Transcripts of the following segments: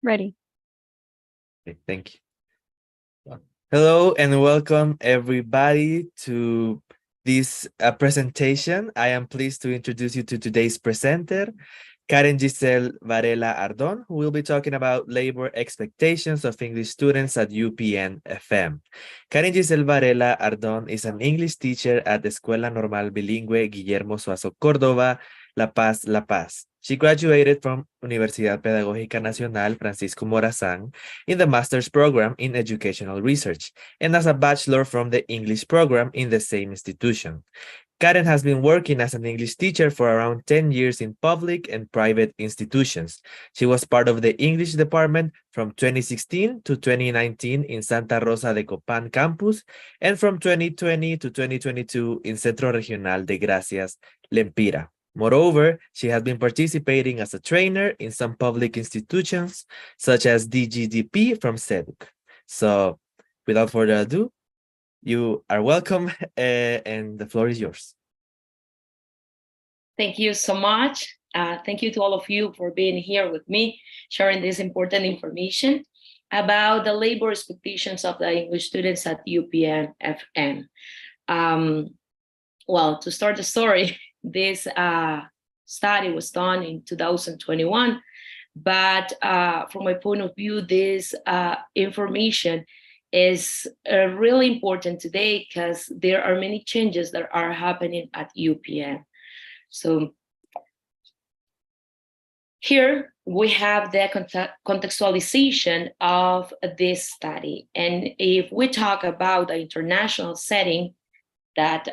Ready. Okay, thank you. Hello and welcome everybody to this presentation. I am pleased to introduce you to today's presenter, Karen Giselle Varela Ardon, who will be talking about labor expectations of English students at UPNFM. Karen Giselle Varela Ardon is an English teacher at the Escuela Normal Bilingüe Guillermo Suazo Córdoba, La Paz, La Paz. She graduated from Universidad Pedagógica Nacional Francisco Morazán in the master's program in educational research and as a bachelor from the English program in the same institution. Karen has been working as an English teacher for around 10 years in public and private institutions. She was part of the English department from 2016 to 2019 in Santa Rosa de Copán campus and from 2020 to 2022 in Centro Regional de Gracias, Lempira. Moreover, she has been participating as a trainer in some public institutions, such as DGDP from SEDUC. So, without further ado, you are welcome, and the floor is yours. Thank you so much. Thank you to all of you for being here with me, sharing this important information about the labor expectations of the English students at UPNFM. Well, to start the story, this study was done in 2021, but from my point of view, this information is really important today because there are many changes that are happening at UPN. So here we have the contextualization of this study. And if we talk about the international setting, that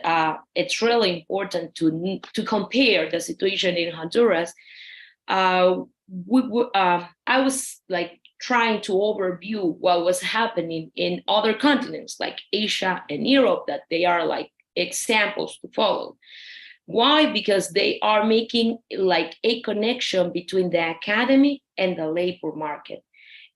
it's really important to compare the situation in Honduras. I was like trying to overview what was happening in other continents like Asia and Europe, that they are like examples to follow. Why? Because they are making like a connection between the academy and the labor market.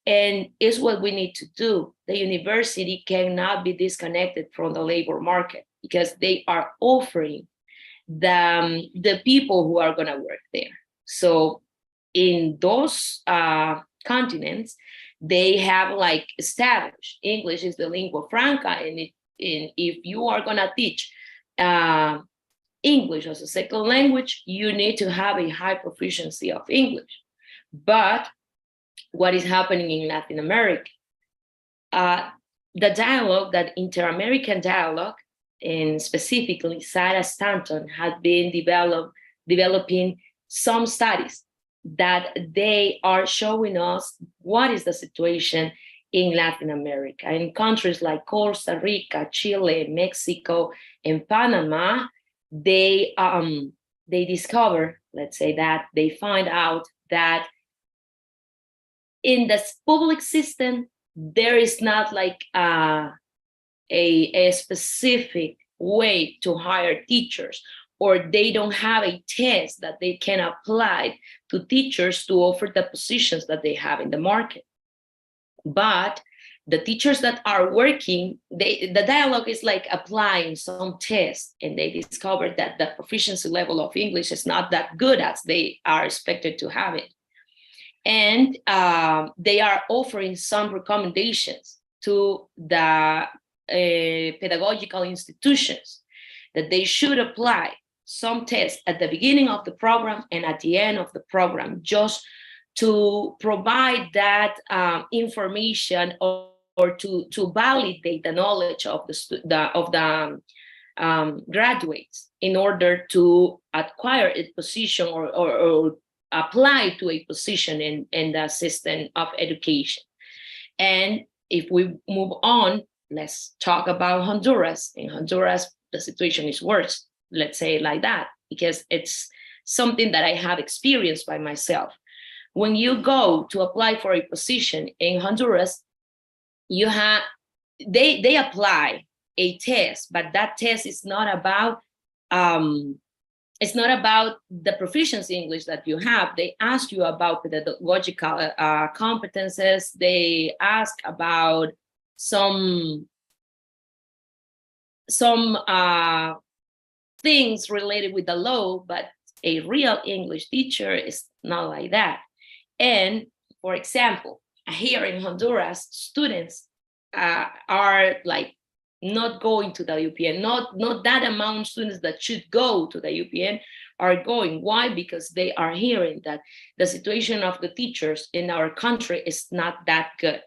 And it's what we need to do. The university cannot be disconnected from the labor market because they are offering the people who are going to work there. So in those continents, they have like established English is the lingua franca. And if you are going to teach English as a second language, you need to have a high proficiency of English. But what is happening in Latin America? The dialogue, that inter-American dialogue, and specifically Sarah Stanton has been developing some studies that they are showing us what is the situation in Latin America. In countries like Costa Rica, Chile, Mexico, and Panama, they discover, let's say that, they find out that in the public system, there is not like a specific way to hire teachers, or they don't have a test that they can apply to teachers to offer the positions that they have in the market. But the teachers that are working, the dialogue is like applying some tests, and they discovered that the proficiency level of English is not that good as they are expected to have it. And they are offering some recommendations to the pedagogical institutions that they should apply some tests at the beginning of the program and at the end of the program, just to provide that information or to validate the knowledge of the graduates in order to acquire a position or apply to a position in the system of education. And if we move on, let's talk about Honduras. In Honduras, the situation is worse, let's say it like that, because it's something that I have experienced by myself. When you go to apply for a position in Honduras, they apply a test, but that test is not about it's not about the proficiency English that you have. They ask you about pedagogical competences. They ask about some things related with the law, but a real English teacher is not like that. And for example, here in Honduras, students are like not going to the UPN, not that amount of students that should go to the UPN are going. Why? Because they are hearing that the situation of the teachers in our country is not that good.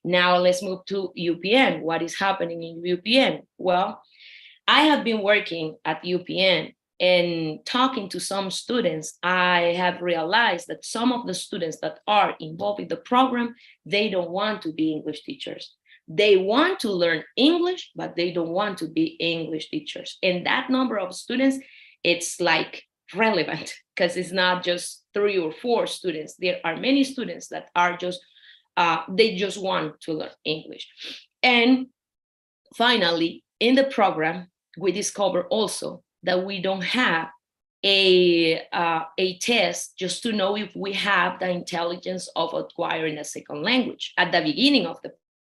Now let's move to UPN. What is happening in UPN? Well, I have been working at UPN and talking to some students. I have realized that some of the students that are involved in the program, they don't want to be English teachers. They want to learn English, but they don't want to be English teachers. And that number of students, it's like relevant because it's not just 3 or 4 students. There are many students that are just, they just want to learn English. And finally, in the program, we discover also that we don't have a test just to know if we have the intelligence of acquiring a second language. At the beginning of the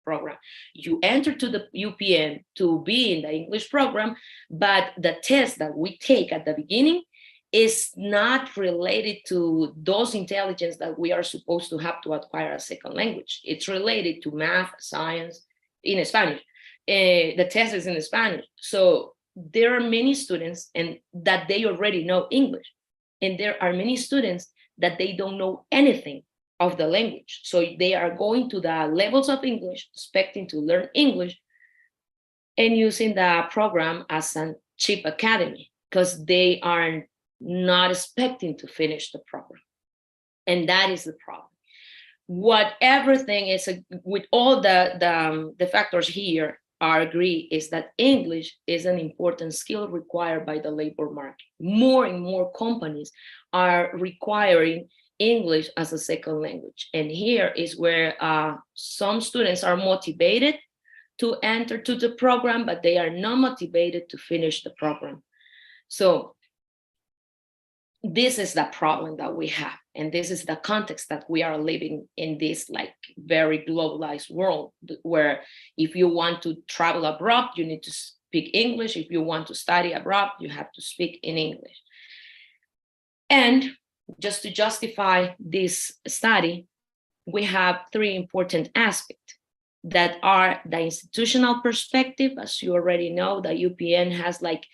program, you enter to the UPN to be in the English program, but the test that we take at the beginning is not related to those intelligence that we are supposed to have to acquire a second language. It's related to math, science, in Spanish. The test is in Spanish. So there are many students and that they already know English. And there are many students that they don't know anything of the language. So they are going to the levels of English, expecting to learn English and using the program as a cheap academy because they are not expecting to finish the program. And that is the problem. What everything is, with all the factors here, are agree is that English is an important skill required by the labor market. More and more companies are requiring English as a second language. And here is where some students are motivated to enter to the program, but they are not motivated to finish the program. So this is the problem that we have. And this is the context that we are living in, this like very globalized world where if you want to travel abroad, you need to speak English. If you want to study abroad, you have to speak in English. And just to justify this study, we have 3 important aspects that are the institutional perspective. As you already know, the UPN has like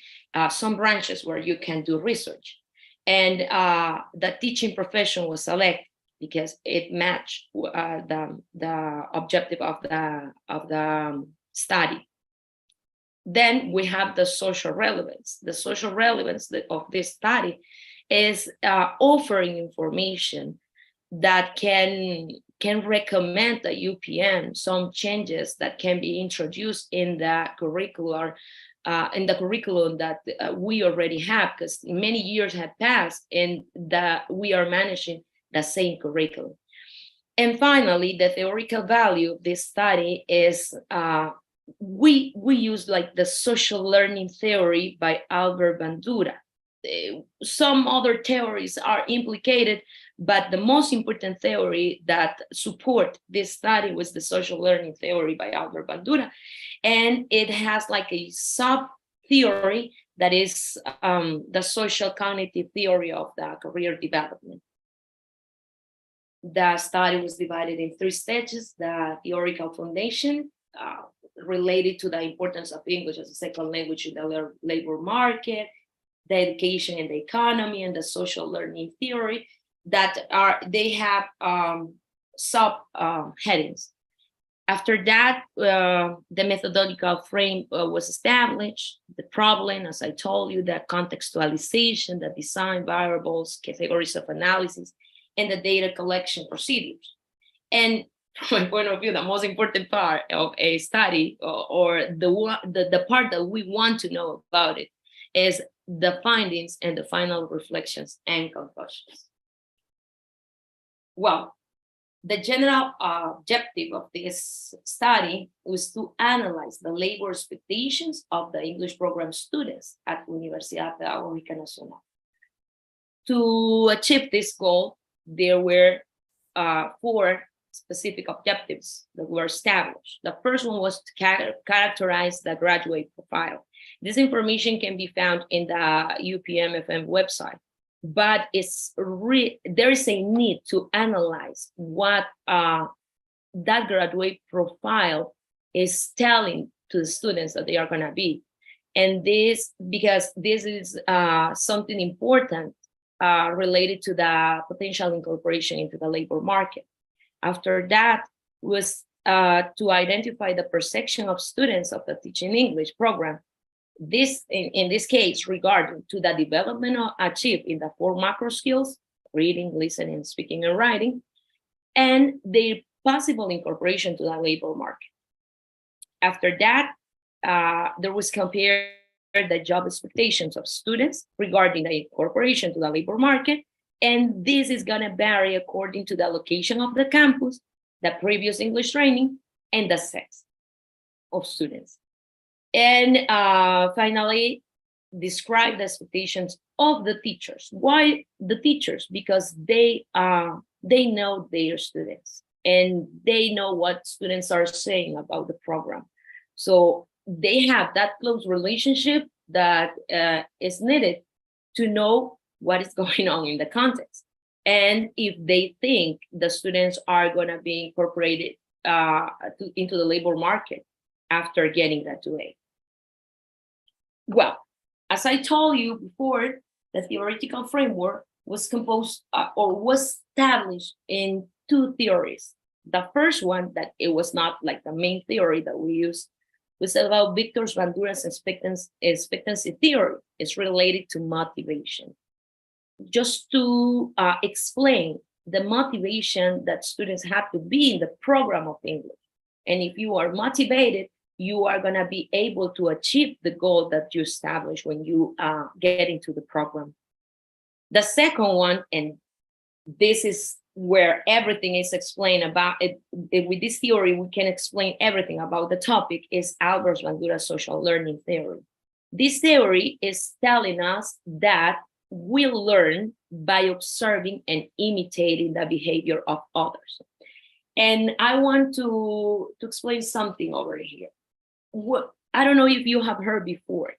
some branches where you can do research. And the teaching profession was selected because it matched the objective of the study. Then we have the social relevance. The social relevance of this study is offering information that can recommend the UPN some changes that can be introduced in the curriculum that we already have, because many years have passed and that we are managing the same curriculum. And finally, the theoretical value of this study is we use like the social learning theory by Albert Bandura. Some other theories are implicated, but the most important theory that support this study was the social learning theory by Albert Bandura. And it has like a sub theory that is the social cognitive theory of the career development. The study was divided in 3 stages: the theoretical foundation, related to the importance of English as a second language in the labor market, the education and the economy, and the social learning theory, that they have sub headings. After that, the methodological frame was established, the problem, as I told you, the contextualization, the design variables, categories of analysis, and the data collection procedures. And from my point of view, the most important part of a study, or the part that we want to know about it, is the findings and the final reflections and conclusions. Well, the general objective of this study was to analyze the labor expectations of the English program students at Universidad Pedagógica Nacional. To achieve this goal, there were 4 specific objectives that were established. The first one was to characterize the graduate profile. This information can be found in the UPNFM website, but there is a need to analyze what that graduate profile is telling to the students that they are going to be. And this, because this is something important related to the potential incorporation into the labor market. After that was to identify the perception of students of the teaching English program. This, in this case, regarding to the development achieved in the 4 macro skills: reading, listening, speaking, and writing, and their possible incorporation to the labor market. After that, there was compared the job expectations of students regarding the incorporation to the labor market, and this is going to vary according to the location of the campus, the previous English training, and the sex of students. And finally, describe the expectations of the teachers. Why the teachers? Because they know their students and they know what students are saying about the program. So they have that close relationship that is needed to know what is going on in the context. And if they think the students are going to be incorporated into the labor market after getting that 2A. Well, as I told you before, the theoretical framework was composed or was established in 2 theories. The first one, that it was not like the main theory that we use, was about Victor Bandura's expectancy theory. It's related to motivation. Just to explain the motivation that students have to be in the program of English. And if you are motivated, you are going to be able to achieve the goal that you establish when you get into the program. The second one, and this is where everything is explained about it, with this theory, we can explain everything about the topic, is Albert Bandura's social learning theory. This theory is telling us that we learn by observing and imitating the behavior of others. And I want to explain something over here. I don't know if you have heard before.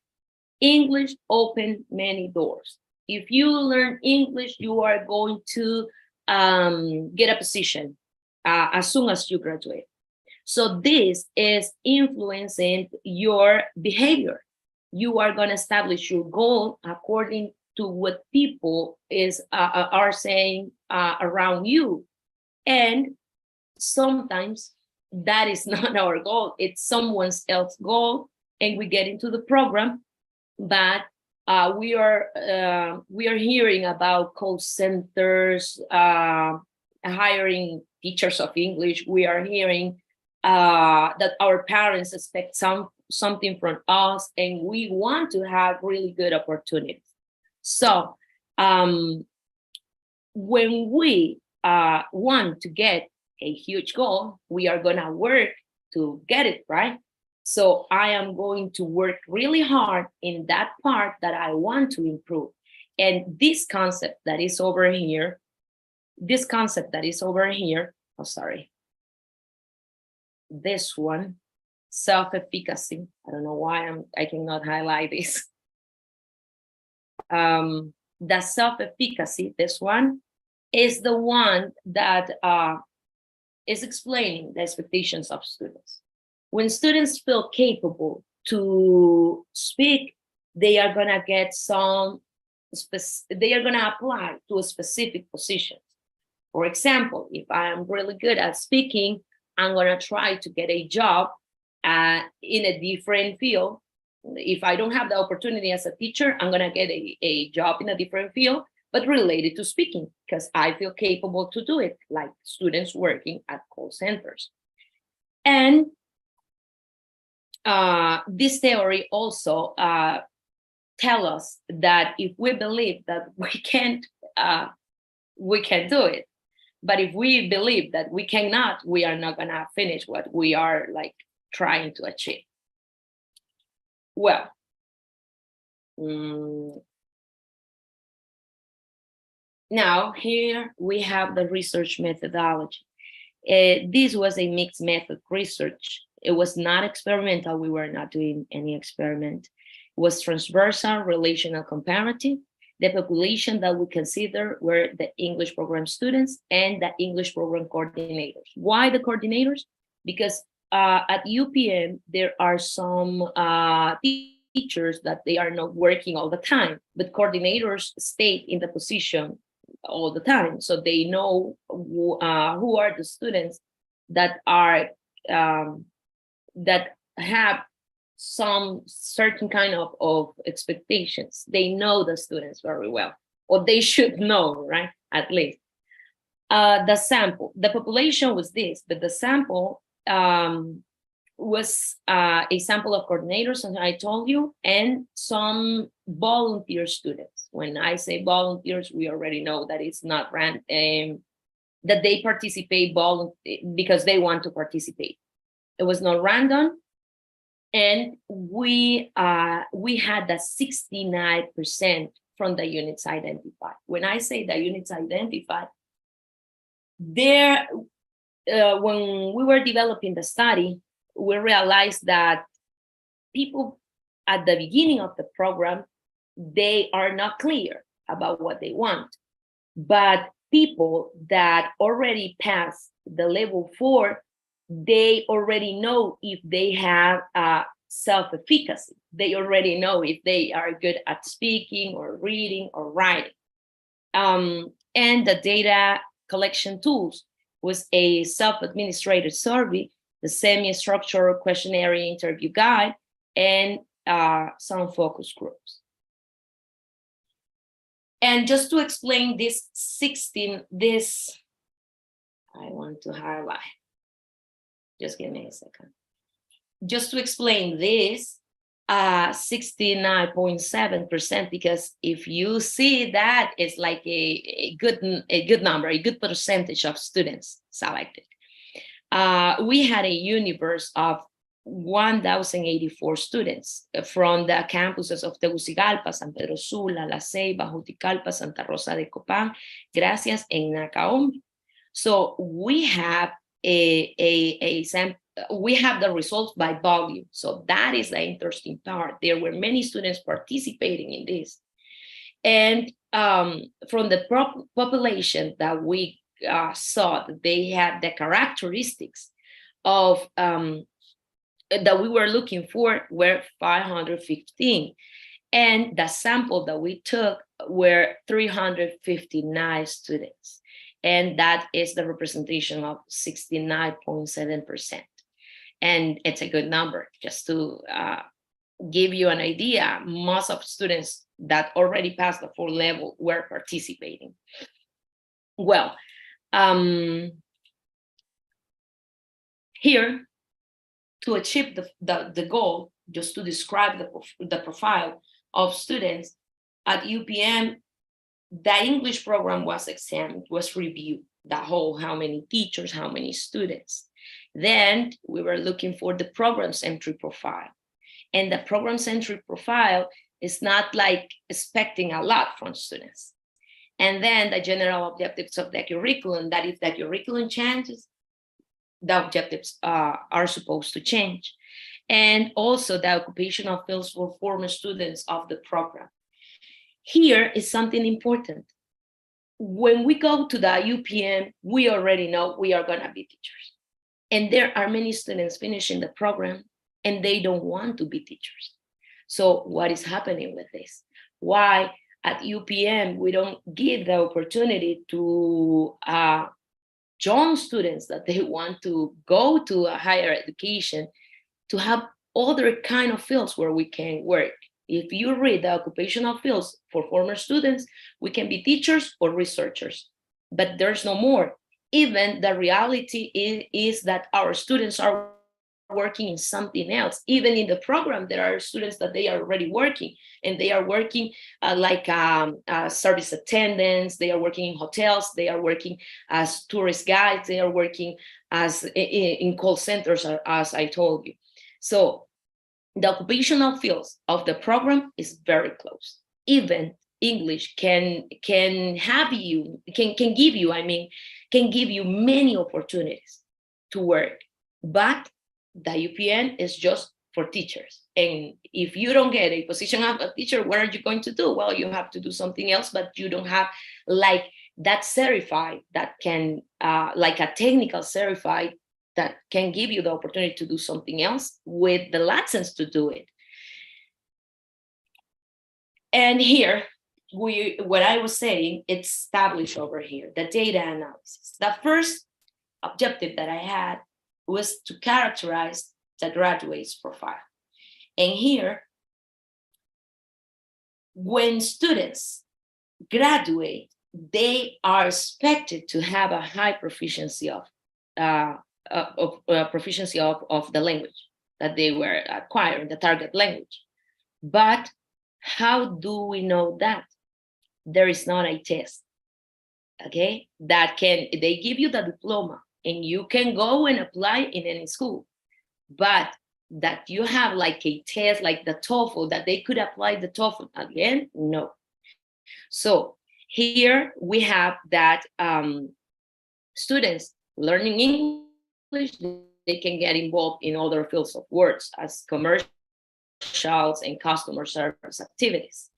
English opened many doors. If you learn English, you are going to get a position as soon as you graduate. So this is influencing your behavior. You are going to establish your goal according to what people are saying around you. And sometimes that is not our goal. It's someone else's goal, and we get into the program, but we are hearing about call centers, hiring teachers of English. We are hearing that our parents expect something from us, and we want to have really good opportunities. So when we want to get a huge goal, we are going to work to get it, right? So I am going to work really hard in that part that I want to improve. And this concept that is over here, this one, self-efficacy. I don't know why I cannot highlight this. The self-efficacy, this one, is the one that is explaining the expectations of students. When students feel capable to speak, they are gonna get they are gonna apply to a specific position. For example, if I am really good at speaking, I'm gonna try to get a job in a different field. If I don't have the opportunity as a teacher, I'm gonna get a job in a different field, but related to speaking, because I feel capable to do it, like students working at call centers. And this theory also tell us that if we believe that we can do it. But if we believe that we cannot, we are not gonna finish what we are like trying to achieve. Well, now here we have the research methodology. This was a mixed method research. It was not experimental. We were not doing any experiment. It was transversal, relational, comparative. The population that we consider were the English program students and the English program coordinators. Why the coordinators? Because at UPN, there are some teachers that they are not working all the time, but coordinators stay in the position all the time. So they know who are the students that are that have some certain kind of expectations. They know the students very well, or they should know, right? At least. The sample, the population was this, but the sample was a sample of coordinators, as I told you, and some volunteer students. When I say volunteers, we already know that it's not random, that they participate because they want to participate. It was not random, and we had the 69% from the units identified. When I say the units identified, there, when we were developing the study, we realized that people at the beginning of the program, they are not clear about what they want. But people that already passed the level 4, they already know if they have self-efficacy. They already know if they are good at speaking or reading or writing. And the data collection tools was a self-administrated survey, the semi-structured questionnaire interview guide, and some focus groups. And just to explain this 16, I want to highlight. Just give me a second. Just to explain this, 69.7%, because if you see that, it's like a good number, a good percentage of students selected. We had a universe of 1,084 students from the campuses of Tegucigalpa, San Pedro Sula, La Ceiba, Juticalpa, Santa Rosa de Copán, Gracias, and Nacaome. So we have we have the results by volume. So that is the interesting part. There were many students participating in this. And from the population that we saw, that they had the characteristics of that we were looking for were 515. And the sample that we took were 359 students. And that is the representation of 69.7%. And it's a good number. Just to give you an idea, most of students that already passed the 4 level were participating. Well, here, to achieve the goal, just to describe the profile of students at UPN, the English program was examined, was reviewed, the whole, how many teachers, how many students. Then we were looking for the program's entry profile. And the program's entry profile is not like expecting a lot from students. And then the general objectives of the curriculum, that if the curriculum changes, the objectives are supposed to change. And also the occupational fields for former students of the program. Here is something important. When we go to the UPN, we already know we are gonna be teachers. And there are many students finishing the program and they don't want to be teachers. So what is happening with this? Why at UPN we don't give the opportunity to young students that they want to go to a higher education to have other kind of fields where we can work? If you read the occupational fields for former students, we can be teachers or researchers, but there's no more. Even the reality is that our students are working in something else. Even in the program, there are students that they are already working, and they are working like service attendants, they are working in hotels, they are working as tourist guides, they are working as in call centers, as I told you. So the occupational fields of the program is very close. Even English can give you many opportunities to work, but the UPN is just for teachers. And if you don't get a position of a teacher, what are you going to do? Well, you have to do something else, but you don't have like that certified that can, like a technical certified that can give you the opportunity to do something else with the license to do it. And here, what I was saying, it's established over here, the data analysis. The first objective that I had was to characterize the graduate's profile. And here, when students graduate, they are expected to have a high proficiency of the language that they were acquiring, the target language. But how do we know that? There is not a test, okay? They give you the diploma and you can go and apply in any school, but that you have like a test like the TOEFL, that they could apply the TOEFL again, no. So here we have that students learning English, they can get involved in other fields of works as commercials and customer service activities,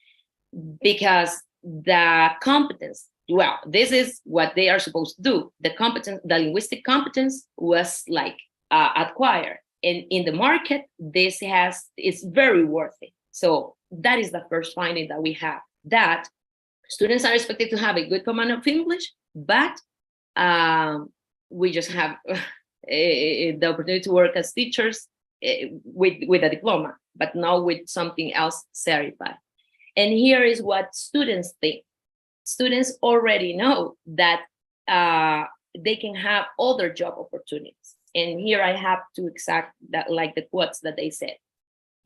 because the competence, well, this is what they are supposed to do. The linguistic competence was like acquired. And in the market, it's very worthy. So that is the first finding that we have, that students are expected to have a good command of English, but we just have the opportunity to work as teachers with a diploma, but not with something else certified. And here is what students think. Students already know that they can have other job opportunities. And here I have to exact that, like the quotes that they said.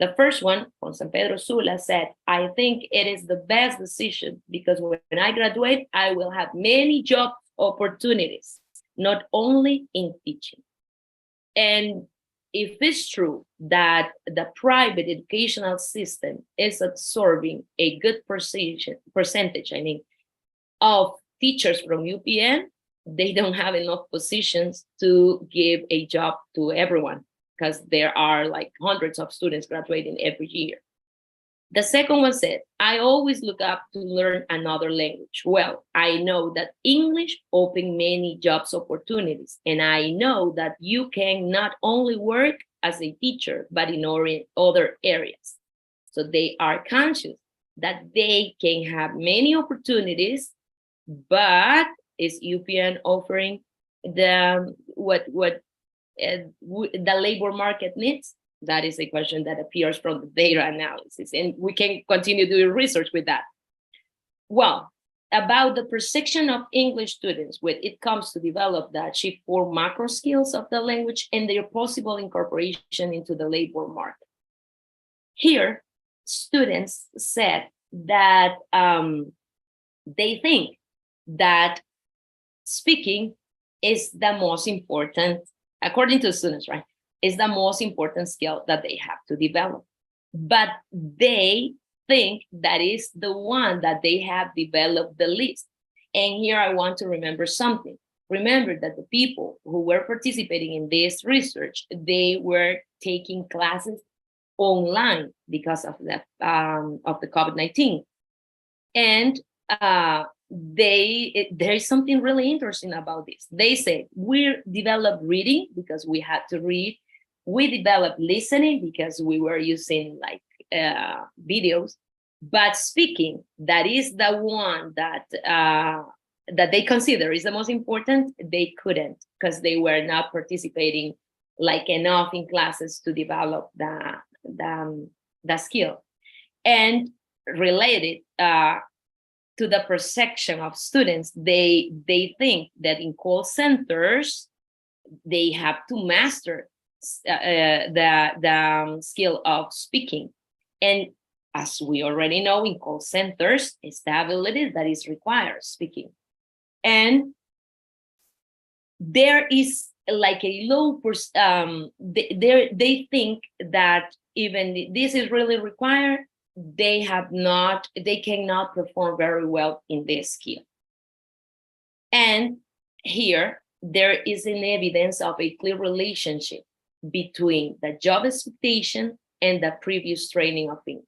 The first one, from San Pedro Sula, said, I think it is the best decision because when I graduate, I will have many job opportunities, not only in teaching. And if it's true that the private educational system is absorbing a good percentage, of teachers from UPN, they don't have enough positions to give a job to everyone, because there are like hundreds of students graduating every year. The second one said, I always look up to learn another language. Well, I know that English opens many jobs opportunities, and I know that you can not only work as a teacher, but in other areas. So they are conscious that they can have many opportunities, but is UPN offering what the labor market needs? That is a question that appears from the data analysis, and we can continue doing research with that. Well, about the perception of English students when it comes to develop the achieve 4 macro skills of the language and their possible incorporation into the labor market. Here, students said that they think that speaking is the most important, according to students, right, is the most important skill that they have to develop. But they think that is the one that they have developed the least. And here I want to remember something. Remember that the people who were participating in this research, they were taking classes online because of the COVID-19. And there is something really interesting about this. They say we developed reading because we had to read. We developed listening because we were using like videos, but speaking, that is the one that they consider is the most important, they couldn't, because they were not participating like enough in classes to develop the skill. And related to the perception of students, they think that in call centers, they have to master the skill of speaking. And as we already know, in call centers, it's the ability that is required, speaking. And there is like a low, they think that even this is really required, they cannot perform very well in this skill. And here, there is an evidence of a clear relationship between the job expectation and the previous training of English.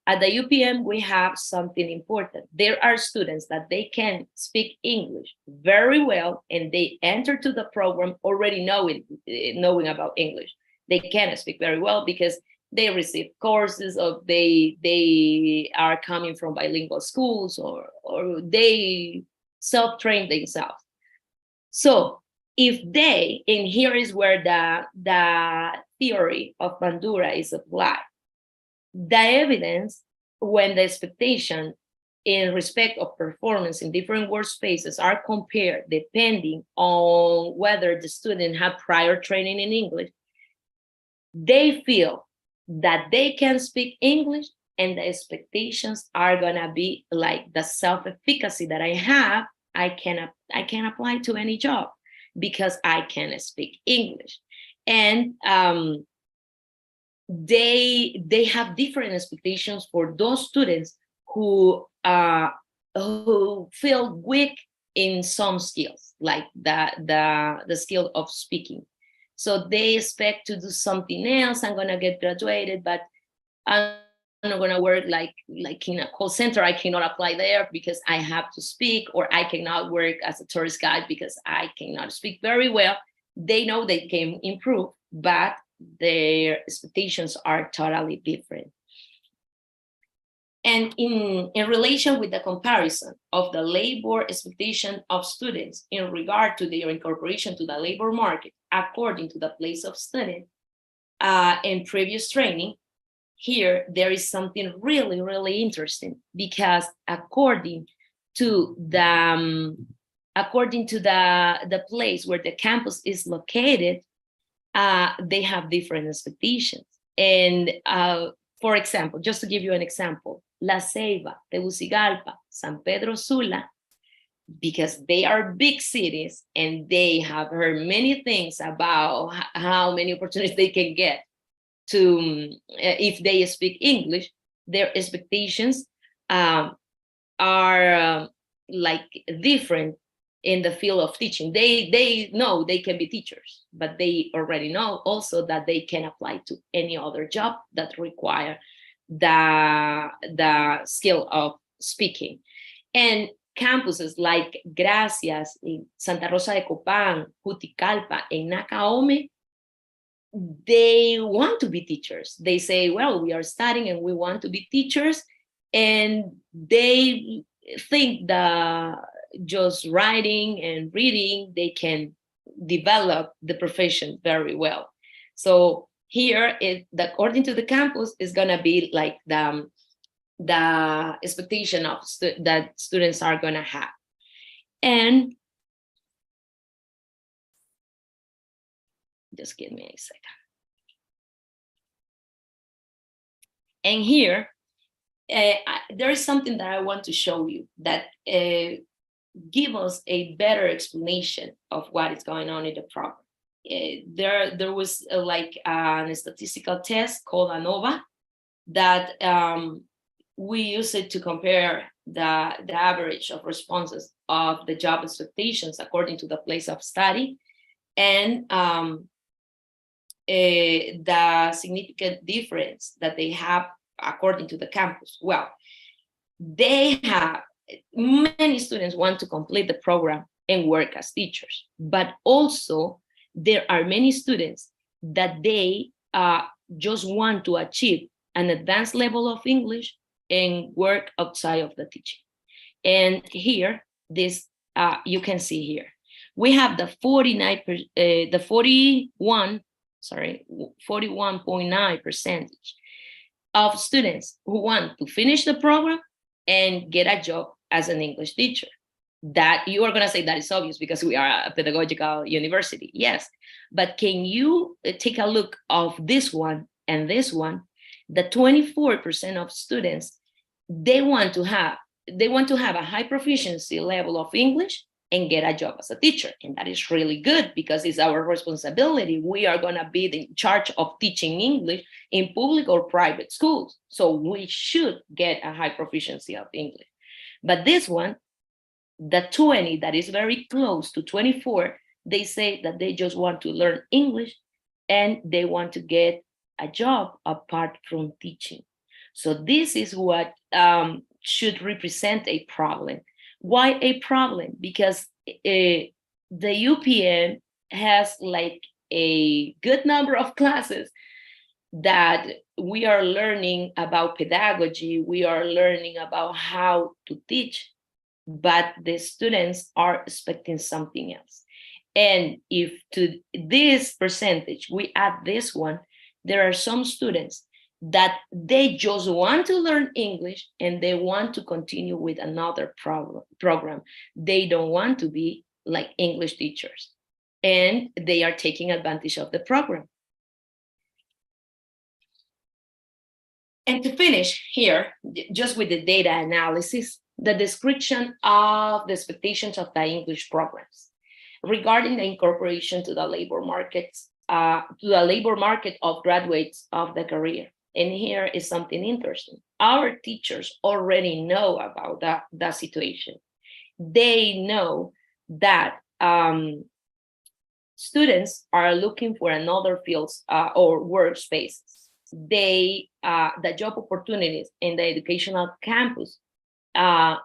At the UPM, we have something important. There are students that they can speak English very well, and they enter to the program already knowing about English. They can speak very well because they receive courses, or they are coming from bilingual schools, or they self-train themselves. So if they, and here is where the theory of Bandura is applied, the evidence when the expectation in respect of performance in different workspaces are compared depending on whether the student had prior training in English, they feel that they can speak English, and the expectations are gonna be like the self-efficacy that I have, I can apply to any job because I can speak English. And they have different expectations for those students who feel weak in some skills, like the skill of speaking. So they expect to do something else. I'm gonna get graduated, but I'm not gonna work like in a call center. I cannot apply there because I have to speak, or I cannot work as a tourist guide because I cannot speak very well. They know they can improve, but their expectations are totally different. And in relation with the comparison of the labor expectation of students in regard to their incorporation to the labor market according to the place of study and previous training, here there is something really, really interesting, because according to the place where the campus is located, they have different expectations. And for example, just to give you an example, La Ceiba, Tegucigalpa, San Pedro Sula, because they are big cities and they have heard many things about how many opportunities they can get to if they speak English, their expectations are like different in the field of teaching. They know they can be teachers, but they already know also that they can apply to any other job that require the skill of speaking. And campuses like Gracias, Santa Rosa de Copán, Juticalpa, and Nacaome, they want to be teachers. They say, well, we are studying and we want to be teachers, and they think that just writing and reading, they can develop the profession very well. So here, according to the campus, is going to be like the expectation of that students are going to have. And just give me a second. And here, there is something that I want to show you that give us a better explanation of what is going on in the program. There was like a statistical test called ANOVA that we use it to compare the average of responses of the job expectations according to the place of study, and the significant difference that they have according to the campus. Well, they have many students want to complete the program and work as teachers, but also there are many students that they just want to achieve an advanced level of English and work outside of the teaching. And here, this you can see here, we have the 41.9% of students who want to finish the program and get a job as an English teacher. That you are going to say that is obvious because we are a pedagogical university. Yes, but can you take a look of this one and this one? The 24% of students, they want to have a high proficiency level of English and get a job as a teacher. And that is really good because it's our responsibility. We are going to be in charge of teaching English in public or private schools. So we should get a high proficiency of English. But this one, the 20, that is very close to 24, they say that they just want to learn English and they want to get a job apart from teaching. So this is what should represent a problem. Why a problem? Because the UPN has like a good number of classes that we are learning about pedagogy, we are learning about how to teach, but the students are expecting something else. And if to this percentage we add this one, there are some students that they just want to learn English and they want to continue with another program. They don't want to be like English teachers, and they are taking advantage of the program. And to finish here, just with the data analysis, the description of the expectations of the English programs regarding the incorporation to the labor markets, to the labor market of graduates of the career. And here is something interesting. Our teachers already know about that situation. They know that students are looking for another fields or workspaces. The job opportunities in the educational campus, in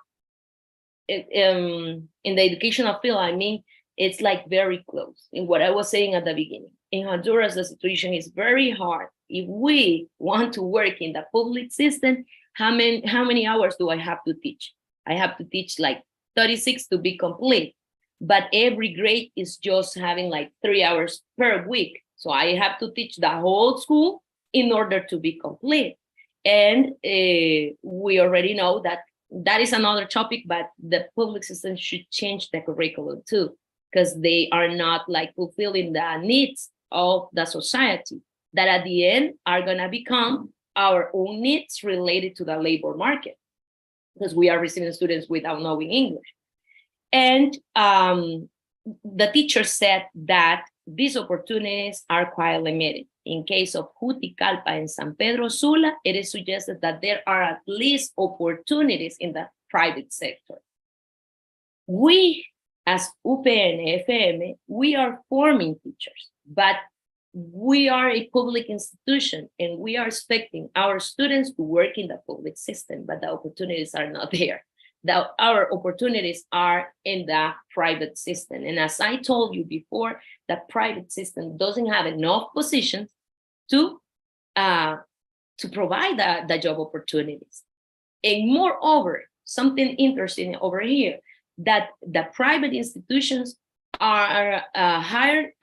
the educational field, I mean, it's like very close. In what I was saying at the beginning, in Honduras, the situation is very hard. If we want to work in the public system, how many hours do I have to teach? I have to teach like 36 to be complete, but every grade is just having like 3 hours per week. So I have to teach the whole school in order to be complete. And we already know that that is another topic, but the public system should change the curriculum too, because they are not like fulfilling the needs of the society that at the end are going to become our own needs related to the labor market, because we are receiving students without knowing English. And the teacher said that these opportunities are quite limited. In case of Juticalpa and San Pedro Sula, it is suggested that there are at least opportunities in the private sector. We, as UPNFM, we are forming teachers, but we are a public institution and we are expecting our students to work in the public system, but the opportunities are not there. Our opportunities are in the private system. And as I told you before, the private system doesn't have enough positions to provide the job opportunities. And moreover, something interesting over here, that the private institutions are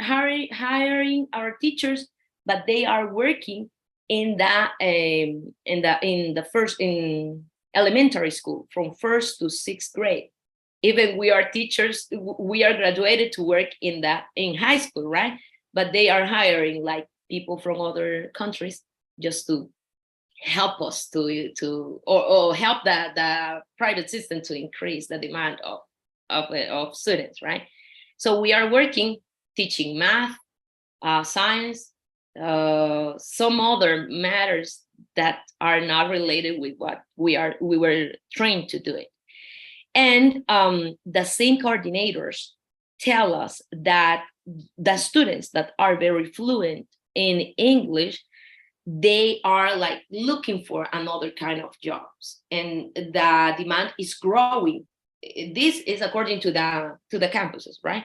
hiring our teachers, but they are working in elementary school from 1st to 6th grade. Even we are teachers, we are graduated to work in high school, right? But they are hiring like people from other countries just to help us or help the private system to increase the demand of students, right? So we are working, teaching math, science, some other matters that are not related with what we were trained to do it. And the same coordinators tell us that the students that are very fluent in English, they are like looking for another kind of jobs, and the demand is growing. This is according to the campuses, right?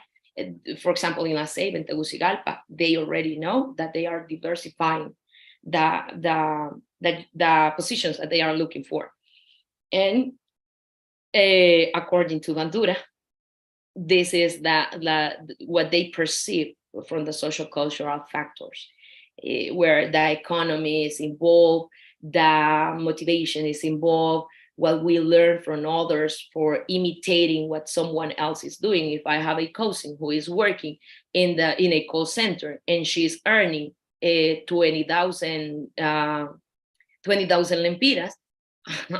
For example, in La Ceiba and Tegucigalpa, they already know that they are diversifying the positions that they are looking for. And according to Honduras, this is what they perceive from the social cultural factors, where the economy is involved, the motivation is involved, what we learn from others for imitating what someone else is doing. If I have a cousin who is working in a call center and she's earning 20,000 lempiras,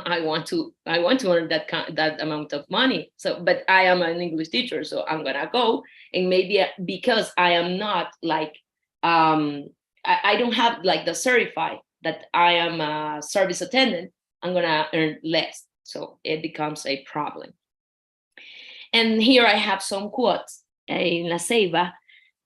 I want to earn that amount of money. So, but I am an English teacher, so I'm gonna go, and maybe because I am not like I don't have like the certified that I am a service attendant, I'm gonna earn less. So it becomes a problem. And here I have some quotes in La Ceiba.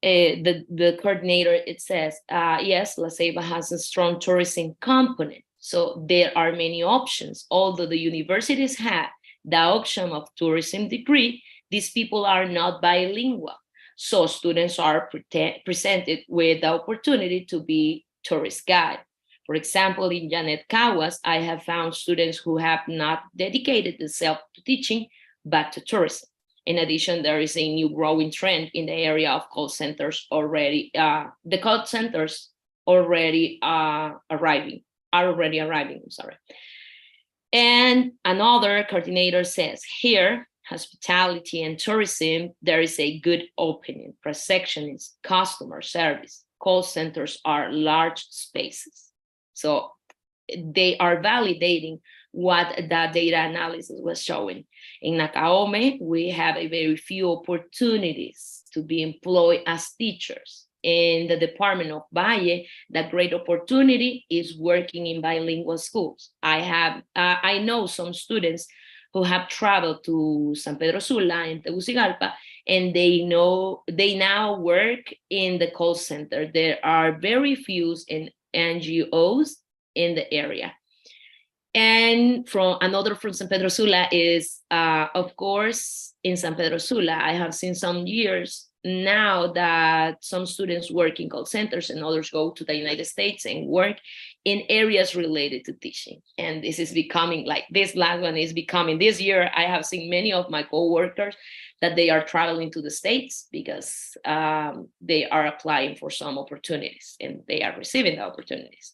the coordinator, it says, yes, La Ceiba has a strong tourism component. So there are many options. Although the universities have the option of tourism degree, these people are not bilingual. So students are presented with the opportunity to be tourist guide. For example, in Janet Caguas, I have found students who have not dedicated themselves to teaching, but to tourism. In addition, there is a new growing trend in the area of call centers already. The call centers already are already arriving. I'm sorry. And another coordinator says, here, hospitality and tourism, there is a good opening. Perception is customer service. Call centers are large spaces. So they are validating what the data analysis was showing. In Nakaome, we have a very few opportunities to be employed as teachers. In the Department of Valle, the great opportunity is working in bilingual schools. I know some students who have traveled to San Pedro Sula and Tegucigalpa, and they now work in the call center. There are very few in NGOs in the area. And from San Pedro Sula is, of course, in San Pedro Sula, I have seen some years now that some students work in call centers and others go to the United States and work in areas related to teaching. And this is becoming like this last one is becoming this year. I have seen many of my coworkers that they are traveling to the States because they are applying for some opportunities and they are receiving the opportunities.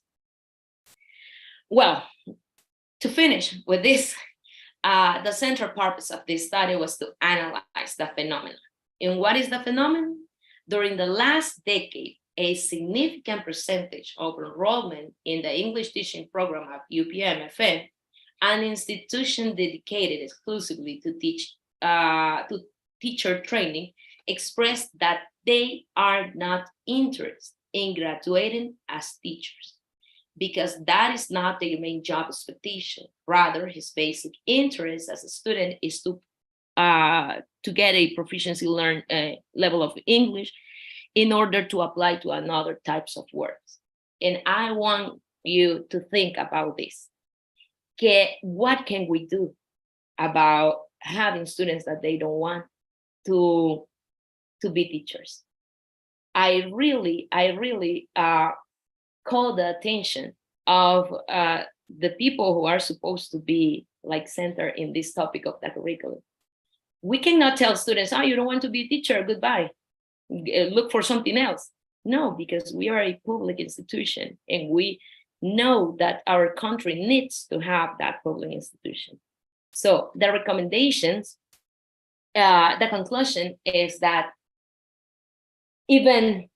Well, to finish with this, the central purpose of this study was to analyze the phenomenon. And what is the phenomenon? During the last decade, a significant percentage of enrollment in the English teaching program of UPNFM, an institution dedicated exclusively to teacher training, expressed that they are not interested in graduating as teachers, because that is not their main job expectation. Rather, his basic interest as a student is to get a proficiency level of English in order to apply to another types of works. And I want you to think about this. What can we do about having students that they don't want to be teachers? I really call the attention of the people who are supposed to be like center in this topic of the curriculum. We cannot tell students, oh, you don't want to be a teacher, goodbye. Look for something else. No, because we are a public institution and we know that our country needs to have that public institution. So the recommendations, the conclusion is that even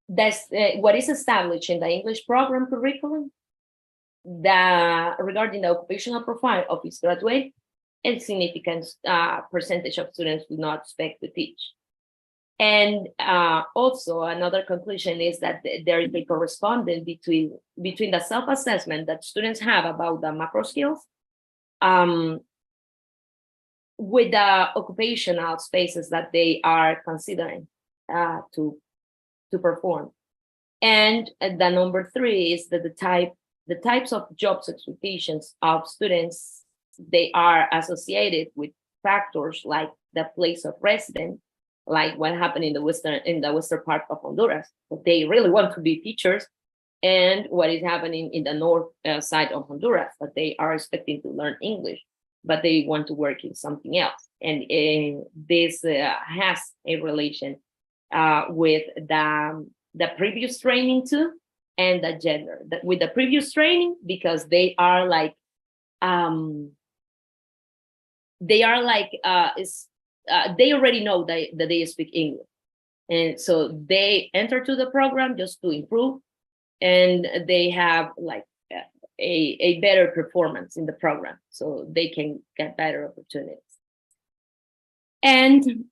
that's what is established in the English program curriculum, regarding the occupational profile of its graduate, a significant percentage of students do not expect to teach. And also another conclusion is that there is a correspondence between the self-assessment that students have about the macro skills with the occupational spaces that they are considering to perform. And the number 3 is that the types of jobs expectations of students, they are associated with factors like the place of residence, like what happened in the western part of Honduras. They really want to be teachers, and what is happening in the north side of Honduras, that they are expecting to learn English, but they want to work in something else. And this has a relation with the previous training too, and the gender. With the previous training, because they are like they already know that they speak English, and so they enter to the program just to improve, and they have like a better performance in the program, so they can get better opportunities. And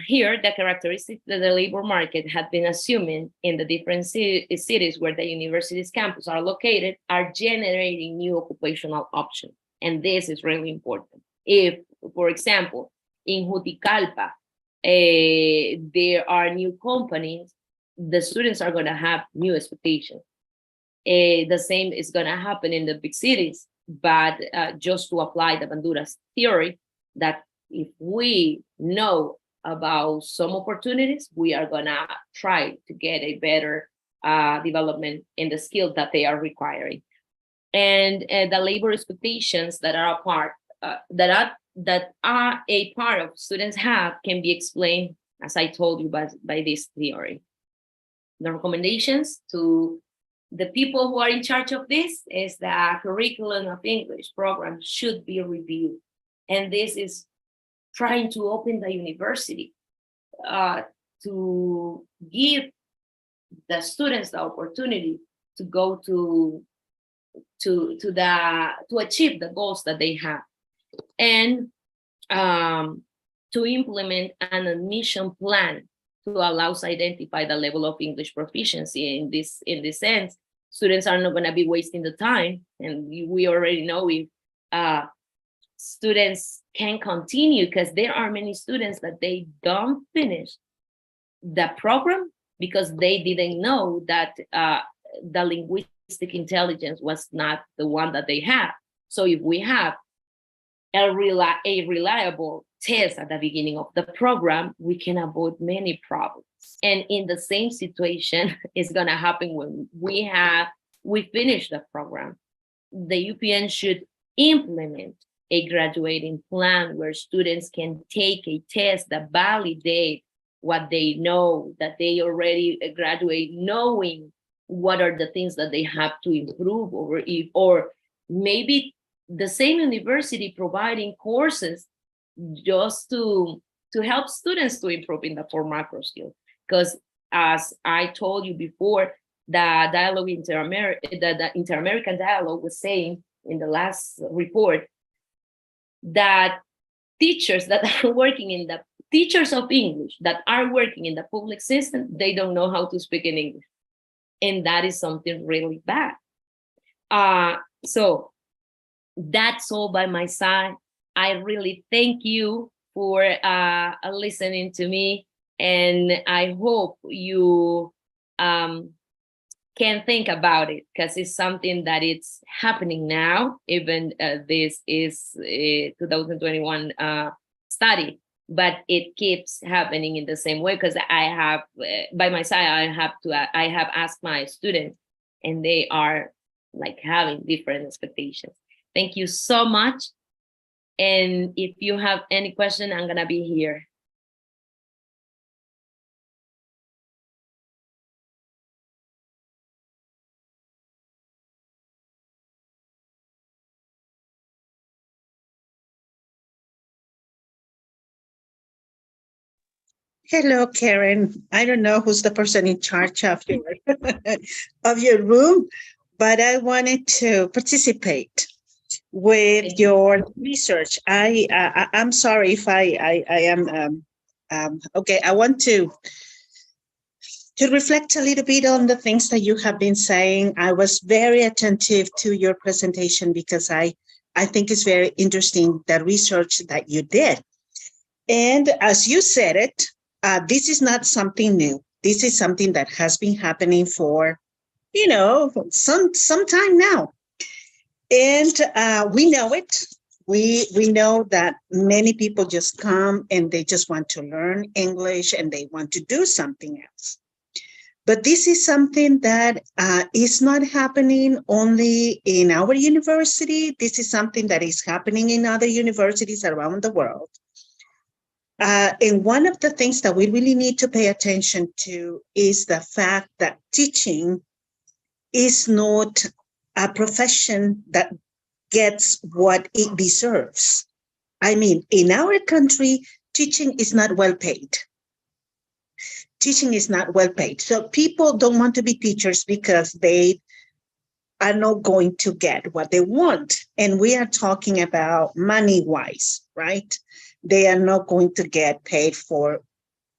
here, the characteristics that the labor market had been assuming in the different cities where the university's campus are located are generating new occupational options. And this is really important. If, for example, in Juticalpa, there are new companies, the students are going to have new expectations. The same is going to happen in the big cities, but just to apply the Honduras theory, that if we know about some opportunities, we are going to try to get a better development in the skills that they are requiring. And the labor expectations that are a part that are a part of students have can be explained, as I told you, by this theory. The recommendations to the people who are in charge of this is the curriculum of English program should be reviewed. And this is trying to open the university to give the students the opportunity to go to achieve the goals that they have, and to implement an admission plan to allow us identify the level of English proficiency. In this sense, students are not going to be wasting the time, and we already know if students can continue, because there are many students that they don't finish the program because they didn't know that the linguistic intelligence was not the one that they have. So if we have a reliable test at the beginning of the program, we can avoid many problems. And in the same situation is going to happen when we finish the program. The UPN should implement a graduating plan where students can take a test that validate what they know, that they already graduate knowing what are the things that they have to improve, or maybe the same university providing courses just to help students to improve in the 4 macro skills. Because as I told you before, the dialogue the Inter-American dialogue was saying in the last report that teachers that are working in the teachers of English that are working in the public system, they don't know how to speak in English. And that is something really bad. So that's all by my side. I really thank you for listening to me. And I hope you can think about it, because it's something that it's happening now. Even this is a 2021 study, but it keeps happening in the same way, because I have by my side I have asked my students, and they are like having different expectations. Thank you so much. And if you have any question, I'm gonna be here. Hello, Karen. I don't know who's the person in charge of your of your room, but I wanted to participate with your research. I'm sorry if I am okay. I want to reflect a little bit on the things that you have been saying. I was very attentive to your presentation because I think it's very interesting, the research that you did. And as you said it, this is not something new. This is something that has been happening for, some time now. And we know it. We know that many people just come and they just want to learn English and they want to do something else. But this is something that is not happening only in our university. This is something that is happening in other universities around the world. And one of the things that we really need to pay attention to is the fact that teaching is not a profession that gets what it deserves. I mean, in our country, teaching is not well paid. Teaching is not well paid. So people don't want to be teachers because they are not going to get what they want. And we are talking about money-wise, right? They are not going to get paid for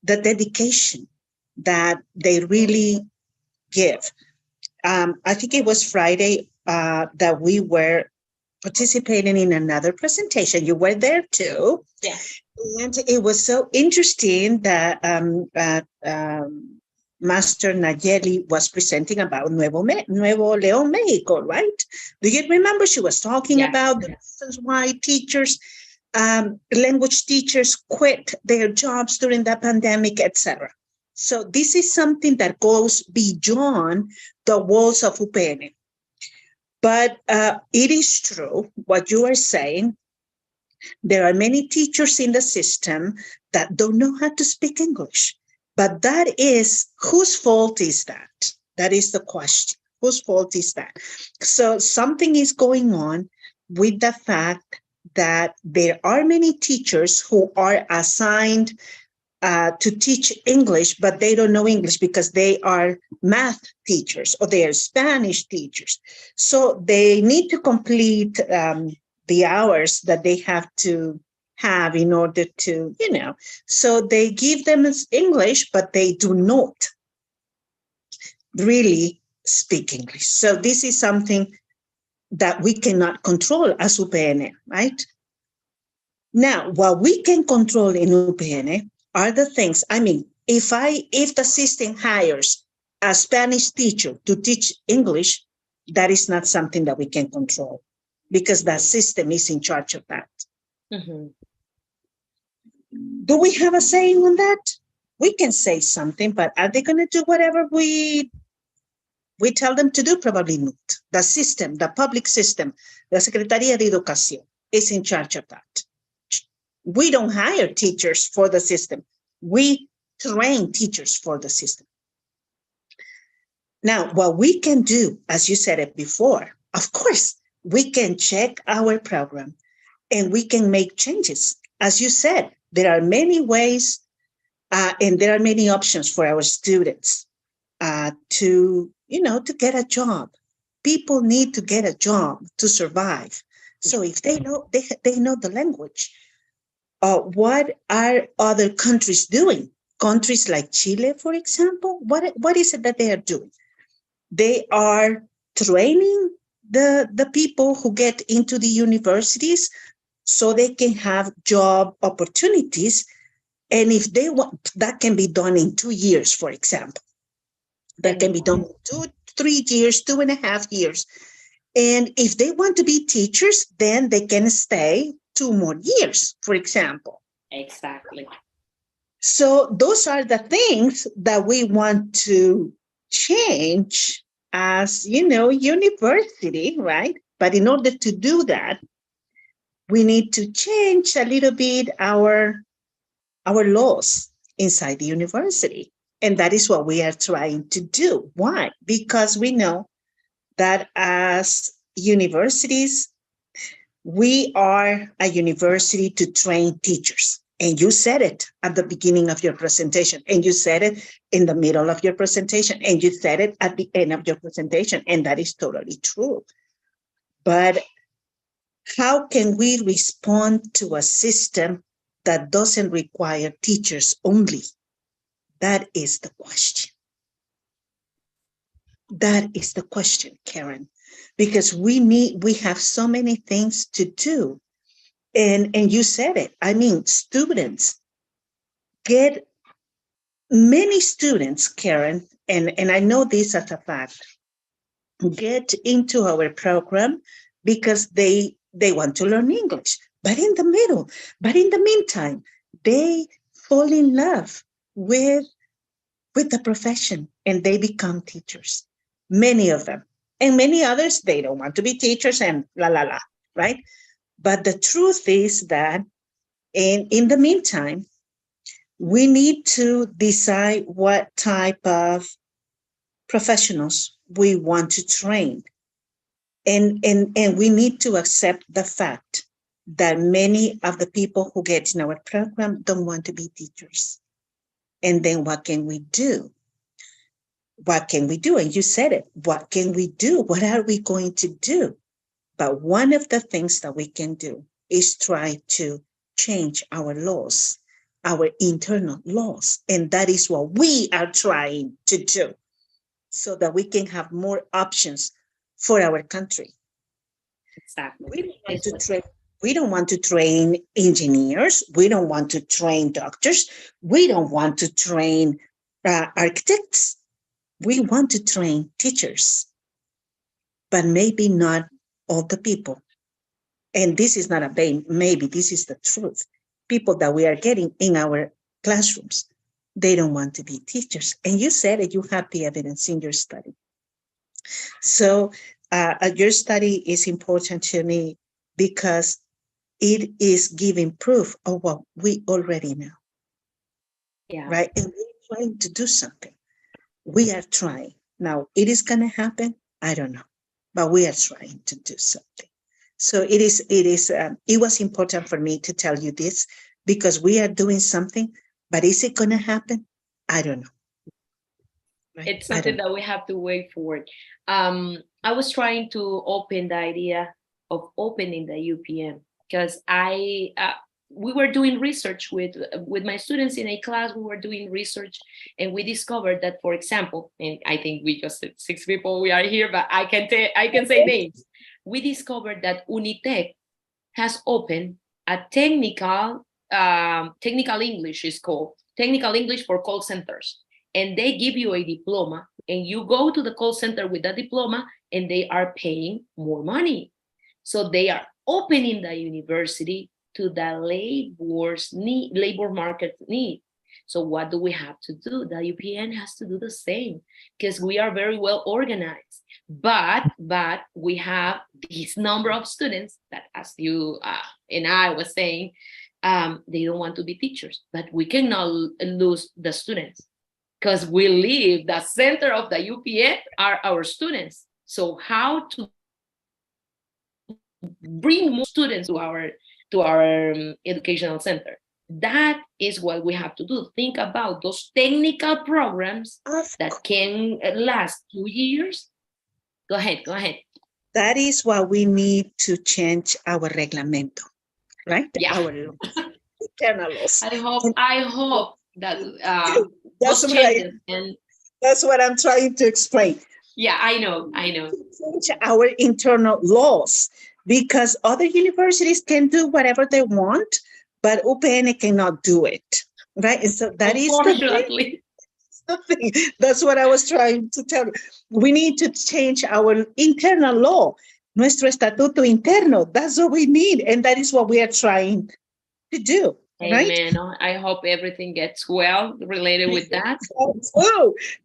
the dedication that they really give. I think it was Friday that we were participating in another presentation. You were there too. Yeah. And it was so interesting that Master Nayeli was presenting about Nuevo León, Mexico, right? Do you remember she was talking Yeah. about the reasons why teachers, language teachers quit their jobs during the pandemic, etc. So this is something that goes beyond the walls of UPN. But it is true what you are saying. There are many teachers in the system that don't know how to speak English. But that is, whose fault is that? That is the question. Whose fault is that? So something is going on with the fact that there are many teachers who are assigned to teach English, but they don't know English because they are math teachers or they are Spanish teachers. So they need to complete the hours that they have to have in order to, so they give them English, but they do not really speak English. So this is something that we cannot control as UPN, right? Now, what we can control in UPN are the things, if the system hires a Spanish teacher to teach English, that is not something that we can control because the system is in charge of that. Mm-hmm. Do we have a saying on that? We can say something, but are they going to do whatever we tell them to do? Probably not. The system, the public system, the Secretaría de Educación is in charge of that. We don't hire teachers for the system. We train teachers for the system. Now, what we can do, as you said it before, of course, we can check our program and we can make changes. As you said, there are many ways and there are many options for our students to get a job. People need to get a job to survive. So if they know the language, what are other countries doing? Countries like Chile, for example, what is it that they are doing? They are training the people who get into the universities so they can have job opportunities. And if they want, that can be done in 2 years, for example. That can be done in 3 years, 2.5 years. And if they want to be teachers, then they can stay 2 more years, for example. Exactly. So those are the things that we want to change as, university, right? But in order to do that, we need to change a little bit our laws inside the university. And that is what we are trying to do. Why? Because we know that as universities, we are a university to train teachers. And you said it at the beginning of your presentation, and you said it in the middle of your presentation, and you said it at the end of your presentation. And that is totally true. But how can we respond to a system that doesn't require teachers only? That is the question. That is the question, Karen, because we have so many things to do. And you said it. Students get many students, Karen, and I know this as a fact, get into our program because they want to learn English. But in the meantime, they fall in love with the profession and they become teachers. Many of them. And many others, they don't want to be teachers and right? But the truth is that in the meantime, we need to decide what type of professionals we want to train. And we need to accept the fact that many of the people who get in our program don't want to be teachers. And then what can we do? What can we do? And you said it. What can we do? What are we going to do? But one of the things that we can do is try to change our laws, our internal laws. And that is what we are trying to do so that we can have more options for our country. Exactly. We don't want It's to what- train. We don't want to train engineers. We don't want to train doctors. We don't want to train architects. We want to train teachers, but maybe not all the people. And this is not a maybe, this is the truth. People that we are getting in our classrooms, they don't want to be teachers. And you said that you have the evidence in your study. So your study is important to me because it is giving proof of what we already know, yeah. right? And we're trying to do something. We are trying. Now, it is going to happen. I don't know, but we are trying to do something. So it was important for me to tell you this because we are doing something, but is it going to happen? I don't know. Right? It's something that we have to wait for. I was trying to open the idea of opening the UPN because we were doing research with my students in a class. We were doing research, and we discovered that, for example, and I think we just said 6 people we are here, but I can say names. We discovered that Unitec has opened a technical English is called technical English for call centers, and they give you a diploma, and you go to the call center with that diploma, and they are paying more money. So they are opening the university to the labor market need. So what do we have to do? The UPN has to do the same because we are very well organized. But we have this number of students that, as you and I was saying, they don't want to be teachers. But we cannot lose the students because we live, the center of the UPN are our students. So how to bring more students to our educational center? That is what we have to do. Think about those technical programs that can last 2 years. Go ahead. That is why we need to change our reglamento, right? Yeah. Our internal laws. I hope that that's those what changes and that's what I'm trying to explain. yeah, I know. Change our internal laws because other universities can do whatever they want, but UPN cannot do it, right? And so that is the thing. That's what I was trying to tell you. We need to change our internal law, nuestro estatuto interno. That's what we need, and that is what we are trying to do. Amen. Right? I hope everything gets well related with that.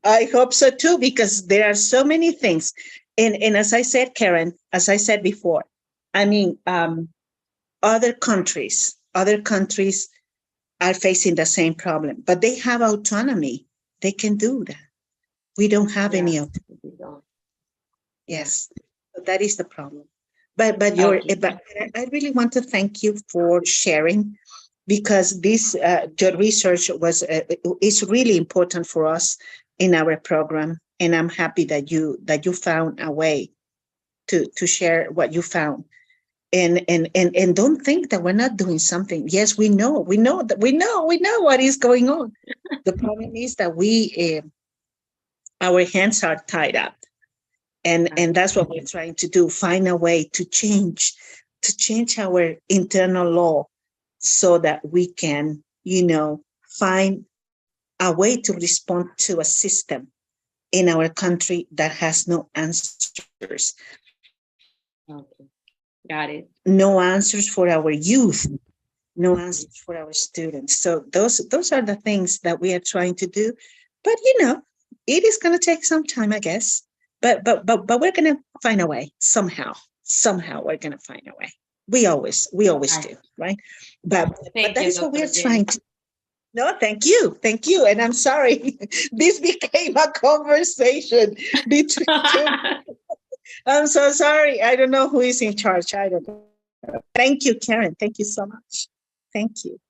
I hope so too, because there are so many things. And as I said, Karen, as I said before, I mean, other countries are facing the same problem, but they have autonomy. They can do that. We don't have any of them. Yes, that is the problem. But I really want to thank you for sharing, because this your research is really important for us in our program, and I'm happy that you found a way to share what you found. And don't think that we're not doing something. Yes, we know what is going on. The problem is that our hands are tied up, and that's what we're trying to do: find a way to change our internal law so that we can, find a way to respond to a system in our country that has no answers. Okay. Got it. No answers for our youth, no answers for our students. So those are the things that we are trying to do. But it is going to take some time, I guess. But we're going to find a way somehow. Somehow we're going to find a way. We always do, right? But that is what we are trying to. No, thank you. And I'm sorry, this became a conversation between two. I'm so sorry. I don't know who is in charge. I don't know. Thank you, Karen. Thank you so much. Thank you.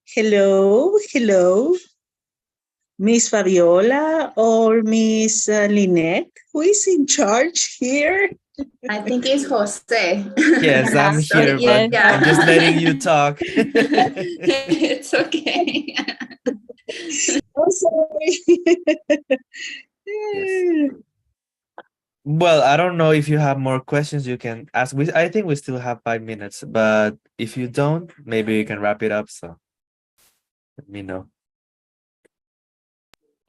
Hello. Miss Fabiola or Miss Lynette, who is in charge here? I think it's Jose. Yes, I'm here, but I'm just letting you talk. It's okay. I'm sorry. Yes. Well, I don't know if you have more questions you can ask. I think we still have 5 minutes, but if you don't, maybe you can wrap it up. So let me know.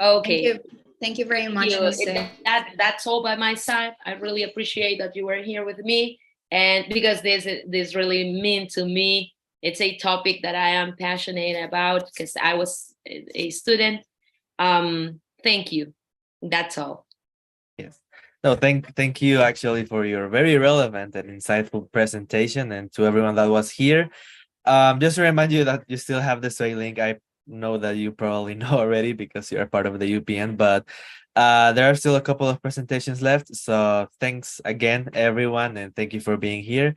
Okay. Thank you very much, You. Jose. That's all by my side. I really appreciate that you were here with me, and because this really means to me. It's a topic that I am passionate about because I was a student. Thank you. That's all. Yes. No, thank you actually for your very relevant and insightful presentation, and to everyone that was here. Just to remind you that you still have the Sway link. I know that you probably know already because you're part of the UPN, but there are still a couple of presentations left. So thanks again, everyone, and thank you for being here.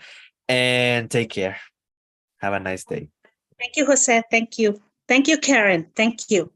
And take care. Have a nice day. Thank you, Jose. Thank you. Thank you, Karen. Thank you.